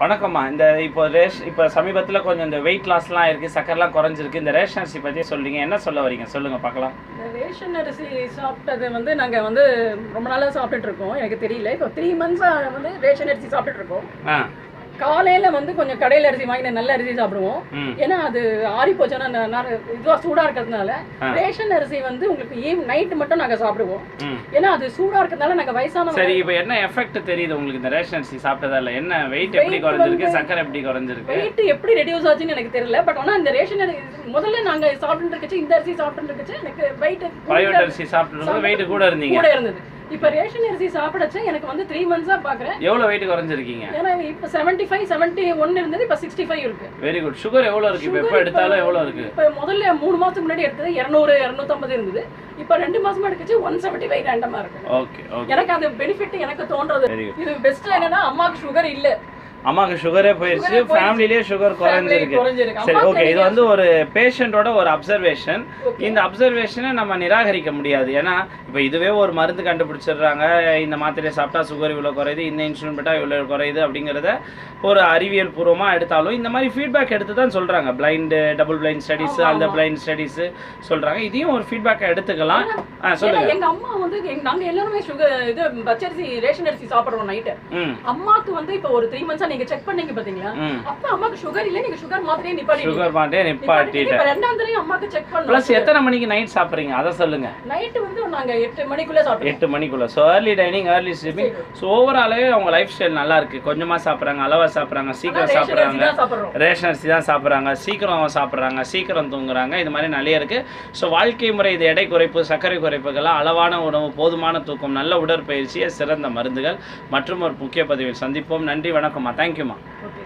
வணக்கம்மா. இந்த இப்போ சமீபத்தில் கொஞ்சம் இந்த வெயிட் லாஸ்லாம் இருக்குது, சக்கரெலாம் குறைஞ்சிருக்கு. இந்த ரேஷன் அரிசி பற்றி சொல்றீங்க, என்ன சொல்ல வரீங்க சொல்லுங்கள் பார்க்கலாம். இந்த ரேஷன் அரிசி சாப்பிட்டது வந்து நாங்கள் வந்து ரொம்ப நாளாக சாப்பிட்டுட்டு இருக்கோம். எனக்கு தெரியல, இப்போ 3 மந்த்ஸாக வந்து ரேஷன் அரிசி சாப்பிட்டுட்டு இருக்கோம். காலையில வந்து கொஞ்சம் கடையில் அரிசி வாங்கி நல்ல அரிசி சாப்பிடுவோம். ஏன்னா அது ஆறி போச்சுன்னா இதுவா சூடா இருக்கிறதுனால ரேஷன் அரிசி வந்து உங்களுக்கு நைட்டு மட்டும் நாங்க சாப்பிடுவோம். ஏன்னா அது சூடா இருக்கிறதுனால நாங்க வயசான. சரி, இப்போ என்ன எஃபெக்ட் தெரியுது உங்களுக்கு இந்த ரேஷன் அரிசி சாப்பிட்டதால? என்ன வெயிட் எப்படி குறைஞ்சிருக்கு, சக்கரை எப்படி குறைஞ்சிருக்கு? வெயிட் எப்படி ரெடியூஸ் ஆச்சுன்னு எனக்கு தெரியல. பட் ஆனா இந்த ரேஷன் அரிசி முதல்ல நாங்க சாப்பிட்டு இருக்கச்சு, இந்த அரிசி சாப்பிட்டு இருக்கச்சு எனக்கு வெயிட், பிரைவேட் அரிசி சாப்பிட்டு வெயிட் கூட இருந்தது. இப்ப ரேஷன் அரிசி சாப்பிடச்ச எனக்கு வந்து 3 மந்த்ஸா பாக்குறேன். எவ்வளவு வெயிட் குறைஞ்சிருக்கீங்க? ஏன்னா இப்ப 75 71 இருந்தது, இப்ப 65 இருக்கு. Very good. சுகர் எவ்வளவு இருக்கு இப்ப? எப்ப எடுத்தாலும் எவ்வளவு இருக்கு? இப்ப முதல்ல 3 மாசத்துக்கு முன்னாடி எடுத்தது 200 250 இருந்தது. இப்ப 2 மாசமா எடுத்துச்சு 175 ரேண்டமா இருக்கு. Okay okay. எனக்கு அது பெனிஃபிட் எனக்கு தோன்றது. இது பெஸ்ட் என்னன்னா அம்மாக்கு சுகர் இல்ல. அம்மாக்கு சுகரே போயிடுச்சு, ஃபேமிலிலேயே சுகர் குறைஞ்சிருக்கு. சரி, ஓகே. இது வந்து ஒரு பேஷண்ட்டோட ஒரு அப்சர்வேஷன். இந்த அப்சர்வேஷனை நம்ம நிராகரிக்க முடியாது. ஏன்னா இப்போ இதுவே ஒரு மருந்து கண்டுபிடிச்சிடுறாங்க, இந்த மாத்திரையை சாப்பிட்டா சுகர் இவ்வளோ குறையுது, இந்த இன்சுலின் போட்டால் இவ்வளோ குறையுது அப்படிங்கிறத ஒரு அறிவியல் பூர்வமாக எடுத்தாலும் இந்த மாதிரி ஃபீட்பேக் எடுத்து தான் சொல்கிறாங்க. பிளைண்டு, டபுள் பிளைண்ட் ஸ்டடீஸ், அந்த பிளைண்ட் ஸ்டடீஸ் சொல்கிறாங்க. இதையும் ஒரு ஃபீட்பேக்கை எடுத்துக்கலாம். சொல்லுங்க. எங்கள் அம்மா வந்து நாங்கள் எல்லாருமே சுகர் இது பச்சரிசி ரேஷன் அரிசி சாப்பிட்றோம் நைட்டு. அம்மாவுக்கு வந்து இப்போ ஒரு 3 மந்த்ஸா நீங்க செக் பண்ணீங்க பாத்தீங்களா? அப்ப அம்மாக்கு சுகர் இல்ல, நீங்க சுகர் மாத்திரையே நிப்பாட்டிட்டீங்க. சுகர் மாத்திரையே நிப்பாட்டிட்டீங்க. இப்ப ரெண்டாம் தடவை அம்மாக்கு செக் பண்ணோம். ப்ளஸ் எத்தனை மணிக்கு நைட் சாப்பிடுறீங்க அத சொல்லுங்க. நைட் வந்து நாங்க 8 மணிக்குள்ள சாப்பிடுவோம். 8 மணிக்குள்ள. So early dining early sleeping. So ஓவராலே அவங்க லைஃப் ஸ்டைல் நல்லா இருக்கு. கொஞ்சமா சாப்பிடுறாங்க, அளவா சாப்பிடுறாங்க, சீக்கிரம் சாப்பிடுறாங்க. ரேஷன் அரிசி தான் சாப்பிடுறாங்க, சீக்கிரம் சாப்பிடுறாங்க, சீக்கிரம் தூங்குறாங்க. இது மாதிரி நிறைய இருக்கு. சோ வாழ்க்கை முறை, இது எடை குறைப்பு, சர்க்கரை குறைப்புகள், அளவான உணவு, போதுமான தூக்கம், நல்ல உடற்பயிற்சி சிறந்த மருந்துகள் மற்றும் ஒரு முக்கிய பதிவில் சந்திப்போம். நன்றி, வணக்கம்மா. தேங்க்யூமா. ஓகே.